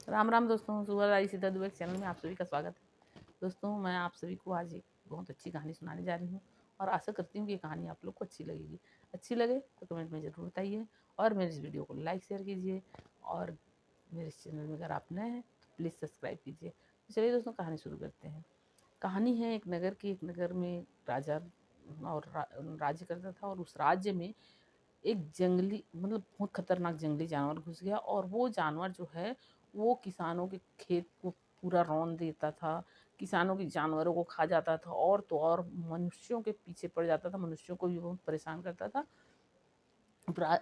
राम राम दोस्तों, सुबह सीधा दुबे चैनल में आप सभी का स्वागत है। दोस्तों, मैं आप सभी को आज एक बहुत अच्छी कहानी सुनाने जा रही हूँ और आशा करती हूँ कि ये कहानी आप लोग को अच्छी लगेगी। अच्छी लगे तो कमेंट में ज़रूर बताइए और मेरे इस वीडियो को लाइक शेयर कीजिए और मेरे इस चैनल में अगर आप नए हैं तो प्लीज़ सब्सक्राइब कीजिए। तो चलिए दोस्तों, कहानी शुरू करते हैं। कहानी है एक नगर की। एक नगर में राजा और राज्य करता था और उस राज्य में एक जंगली बहुत खतरनाक जंगली जानवर घुस गया और वो जानवर जो है वो किसानों के खेत को पूरा रौंद देता था। किसानों के जानवरों को खा जाता था और तो और मनुष्यों के पीछे पड़ जाता था। मनुष्यों को भी बहुत परेशान करता था।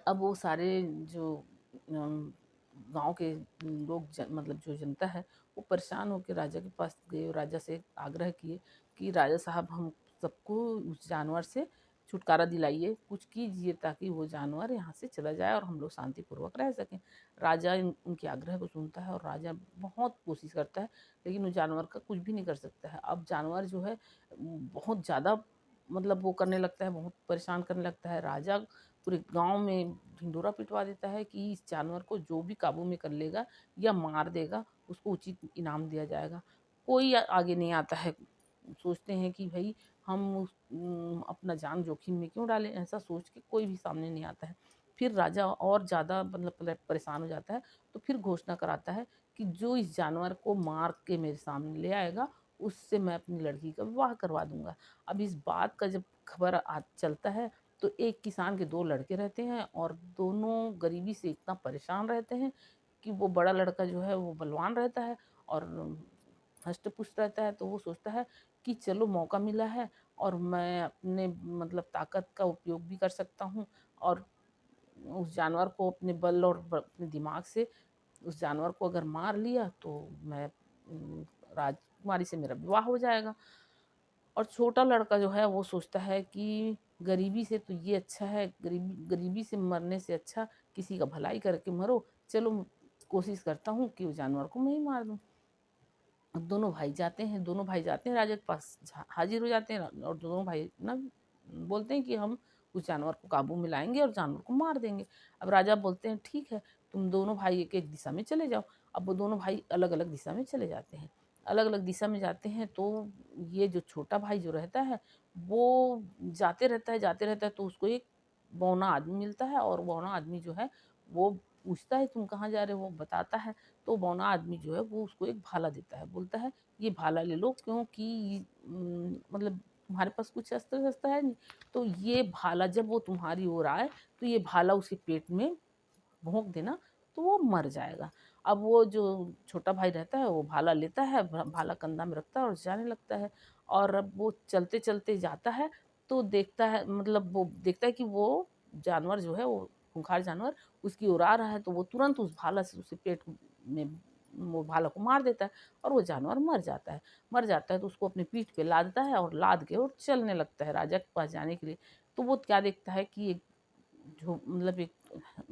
अब वो सारे जो गांव के लोग जो जनता है वो परेशान होकर राजा के पास गए और राजा से आग्रह किए कि राजा साहब, हम सबको उस जानवर से छुटकारा दिलाइए, कुछ कीजिए ताकि वो जानवर यहाँ से चला जाए और हम लोग शांतिपूर्वक रह सकें। राजा उनके आग्रह को सुनता है और राजा बहुत कोशिश करता है लेकिन उस जानवर का कुछ भी नहीं कर सकता है। अब जानवर जो है बहुत ज़्यादा वो करने लगता है, बहुत परेशान करने लगता है। राजा पूरे गांव में ढिंढोरा पिटवा देता है कि इस जानवर को जो भी काबू में कर लेगा या मार देगा उसको उचित इनाम दिया जाएगा। कोई आगे नहीं आता है। सोचते हैं कि भाई हम अपना जान जोखिम में क्यों डालें, ऐसा सोच के कोई भी सामने नहीं आता है। फिर राजा और ज़्यादा परेशान हो जाता है तो फिर घोषणा कराता है कि जो इस जानवर को मार के मेरे सामने ले आएगा उससे मैं अपनी लड़की का विवाह करवा दूंगा। अब इस बात का जब खबर चलता है तो एक किसान के दो लड़के रहते हैं और दोनों गरीबी से इतना परेशान रहते हैं कि वो बड़ा लड़का जो है वो बलवान रहता है और हष्ट पुष्ट रहता है। तो वो सोचता है कि चलो मौका मिला है और मैं अपने ताकत का उपयोग भी कर सकता हूँ और उस जानवर को अपने बल और अपने दिमाग से उस जानवर को अगर मार लिया तो मैं राजकुमारी से मेरा विवाह हो जाएगा। और छोटा लड़का जो है वो सोचता है कि गरीबी से तो ये अच्छा है, गरीबी गरीबी से मरने से अच्छा किसी का भलाई करके मरो। चलो कोशिश करता हूँ कि उस जानवर को मैं ही मार दूँ। अब दोनों भाई जाते हैं राजा के पास, हाजिर हो जाते हैं और दोनों भाई ना बोलते हैं कि हम उस जानवर को काबू में लाएंगे और जानवर को मार देंगे। अब राजा बोलते हैं ठीक है, तुम दोनों भाई एक एक दिशा में चले जाओ। अब वो दोनों भाई अलग अलग दिशा में चले जाते हैं। अलग अलग दिशा में जाते हैं तो ये जो छोटा भाई जो रहता है वो जाते रहता है तो उसको एक बौना आदमी मिलता है और बौना आदमी जो है वो पूछता है तुम कहाँ जा रहे हो, वो बताता है। तो बौना आदमी जो है वो उसको एक भाला देता है, बोलता है ये भाला ले लो क्योंकि तुम्हारे पास कुछ अस्त्र शस्त्र है नहीं। तो ये भाला जब वो तुम्हारी ओर आए तो ये भाला उसके पेट में भोंक देना तो वो मर जाएगा। अब वो जो छोटा भाई रहता है वो भाला लेता है, भाला कंधा में रखता है और जाने लगता है। और अब वो चलते चलते जाता है तो देखता है वो देखता है कि वो जानवर जो है वो खूंखार जानवर उसकी ओर आ रहा है। तो वो तुरंत उस भाला से उसे पेट में वो भाला को मार देता है और वो जानवर मर जाता है। तो उसको अपनी पीठ पे लादता है और लाद के और चलने लगता है राजा के पास जाने के लिए। तो वो क्या देखता है कि एक एक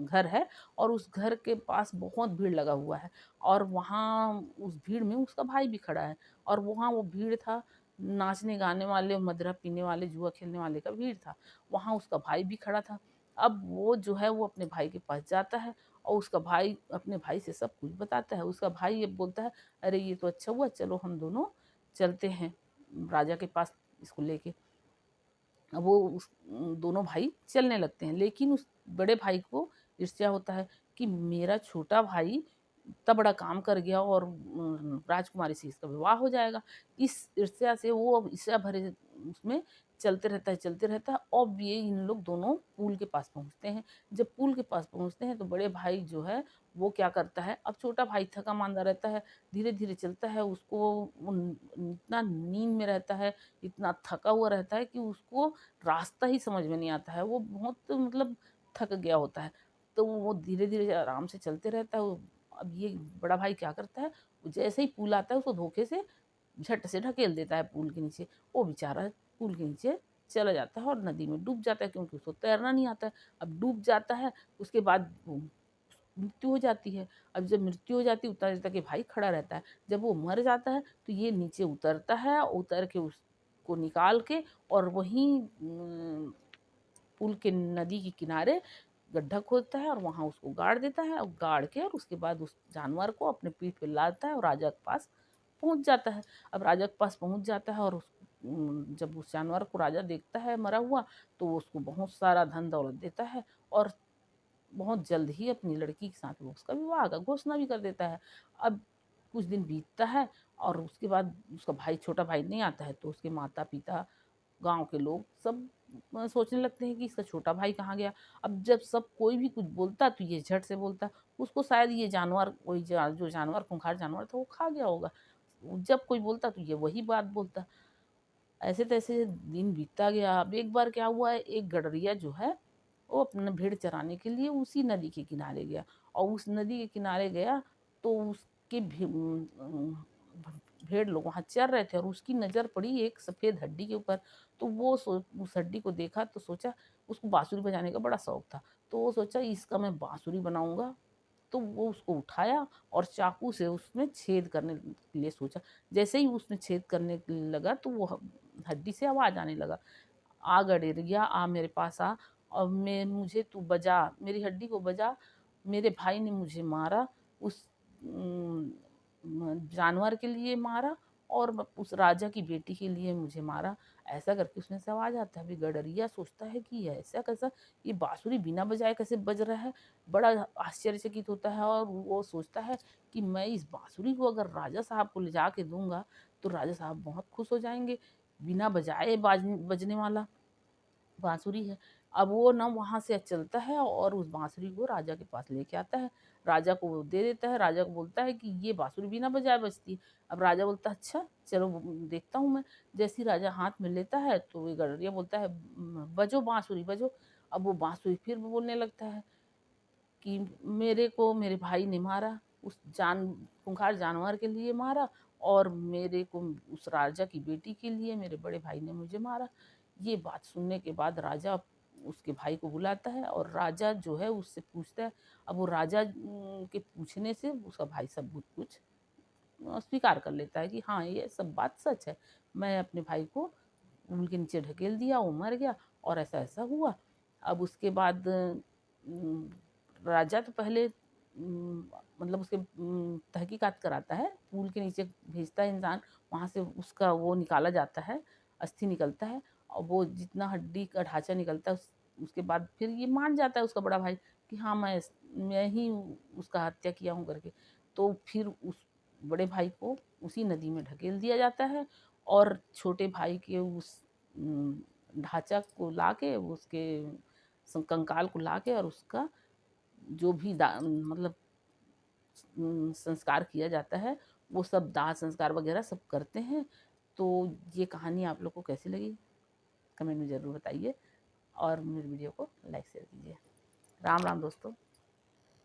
घर है और उस घर के पास बहुत भीड़ लगा हुआ है और वहाँ उस भीड़ में उसका भाई भी खड़ा है। और वहाँ वो भीड़ था नाचने गाने वाले, मदिरा पीने वाले, जुआ खेलने वाले का भीड़ था। वहाँ उसका भाई भी खड़ा था। अब वो जो है वो अपने भाई के पास जाता है और उसका भाई अपने भाई से सब कुछ बताता है। उसका भाई ये बोलता है, अरे ये तो अच्छा हुआ, चलो हम दोनों चलते हैं राजा के पास इसको लेके। अब वो दोनों भाई चलने लगते हैं लेकिन उस बड़े भाई को ईर्ष्या होता है कि मेरा छोटा भाई इतना बड़ा काम कर गया और राजकुमारी से इसका विवाह हो जाएगा। इस ईर्ष्या से वो अब ईर्ष्या भरे उसमें चलते रहता है। अब ये इन लोग दोनों पुल के पास पहुंचते हैं। जब पुल के पास पहुंचते हैं तो बड़े भाई जो है वो क्या करता है, अब छोटा भाई थका मांदा रहता है, धीरे धीरे चलता है। उसको इतना नींद में रहता है, इतना थका हुआ रहता है कि उसको रास्ता ही समझ में नहीं आता है। वो बहुत थक गया होता है। तो वो धीरे धीरे आराम से चलते रहता है। अब ये बड़ा भाई क्या करता है, जैसे ही पुल आता है उसको धोखे से झट से ढकेल देता है पुल के नीचे। वो बेचारा पुल के नीचे चला जाता है और नदी में डूब जाता है क्योंकि उसको तैरना नहीं आता है। अब डूब जाता है, उसके बाद मृत्यु हो जाती है। अब जब मृत्यु हो जाती है उतना देर तक ये भाई खड़ा रहता है। जब वो मर जाता है तो ये नीचे उतरता है, उतर के उसको निकाल के और वहीं पुल के नदी के किनारे गड्ढा खोदता है और वहाँ उसको गाड़ देता है और गाड़ के और उसके बाद उस जानवर को अपने पीठ पे लादता है और राजा के पास पहुँच जाता है। अब राजा के पास पहुँच जाता है और जब उस जानवर को राजा देखता है मरा हुआ, तो वो उसको बहुत सारा धन दौलत देता है और बहुत जल्द ही अपनी लड़की के साथ वो उसका विवाह का घोषणा भी कर देता है। अब कुछ दिन बीतता है और उसके बाद उसका भाई, छोटा भाई नहीं आता है, तो उसके माता-पिता, गाँव के लोग सब सोचने लगते हैं कि इसका छोटा भाई कहाँ गया। अब जब सब कोई भी कुछ बोलता तो ये झट से बोलता, उसको शायद ये जानवर, वही जो जानवर खूंखार जानवर था वो खा गया होगा। जब कोई बोलता तो ये वही बात बोलता। ऐसे-तैसे दिन बीतता गया। अब एक बार क्या हुआ है, एक गडरिया जो है, वो अपना भेड़ चराने के लिए उसी नदी के किनारे गया और उस नदी के किनारे गया तो उसके भेड़ लोग वहाँ चर रहे थे और उसकी नज़र पड़ी एक सफ़ेद हड्डी के ऊपर। तो वो उस हड्डी को देखा तो सोचा, उसको बाँसुरी बजाने का बड़ा शौक था। तो वो सोचा इसका मैं बाँसुरी बनाऊँगा। तो वो उसको उठाया और चाकू से उसमें छेद करने के लिए सोचा। जैसे ही उसने छेद करने लगा तो वो हड्डी से आवाज़ आने लगा, "आ गडेरिया आ मेरे पास आ और मैं मुझे तू बजा, मेरी हड्डी को बजा, मेरे भाई ने मुझे मारा, उस जानवर के लिए मारा और उस राजा की बेटी के लिए मुझे मारा।" ऐसा करके उसमें से आवाज़ आता है। अभी गडरिया सोचता है कि ऐसा कैसा, ये बाँसुरी बिना बजाए कैसे बज रहा है? बड़ा आश्चर्यचकित होता है और वो सोचता है कि मैं इस बाँसुरी को अगर राजा साहब को ले जाके दूँगा, तो राजा साहब बहुत खुश हो जाएँगे। बिना बजाए बजने वाला बाँसुरी है। अब वो ना वहाँ से चलता है और उस बाँसुरी को राजा के पास लेके आता है। राजा को वो दे देता है, राजा को बोलता है कि ये बाँसुरी बिना बजाए बजती है। अब राजा बोलता है अच्छा चलो देखता हूँ मैं। जैसे ही राजा हाथ में लेता है तो ये गडरिया बोलता है बजो बाँसुरी बजो। अब वो बाँसुरी फिर बोलने लगता है कि मेरे को मेरे भाई ने मारा, उस खूंखार जानवर के लिए मारा और मेरे को उस राजा की बेटी के लिए मेरे बड़े भाई ने मुझे मारा। ये बात सुनने के बाद राजा उसके भाई को बुलाता है और राजा जो है उससे पूछता है। अब वो राजा के पूछने से उसका भाई सब कुछ स्वीकार कर लेता है कि हाँ, ये सब बात सच है। मैं अपने भाई को पुल के नीचे ढकेल दिया, वो मर गया और ऐसा-ऐसा हुआ। अब उसके बाद राजा तो पहले मतलब उसके तहकीकात कराता है, पुल के नीचे भेजता है इंसान, वहाँ से उसका वो निकाला जाता है, अस्थि निकलता है और वो जितना हड्डी का ढाँचा निकलता है उसके बाद फिर ये मान जाता है उसका बड़ा भाई कि हाँ, मैं ही उसका हत्या किया हूँ करके। तो फिर उस बड़े भाई को उसी नदी में ढकेल दिया जाता है और छोटे भाई के उस ढाँचा को लाके उसके कंकाल को लाके और उसका जो भी मतलब संस्कार किया जाता है, वो सब दाह संस्कार वगैरह सब करते हैं। तो ये कहानी आप लोग को कैसी लगी? कमेंट में ज़रूर बताइए और मेरे वीडियो को लाइक शेयर कीजिए। राम राम दोस्तों।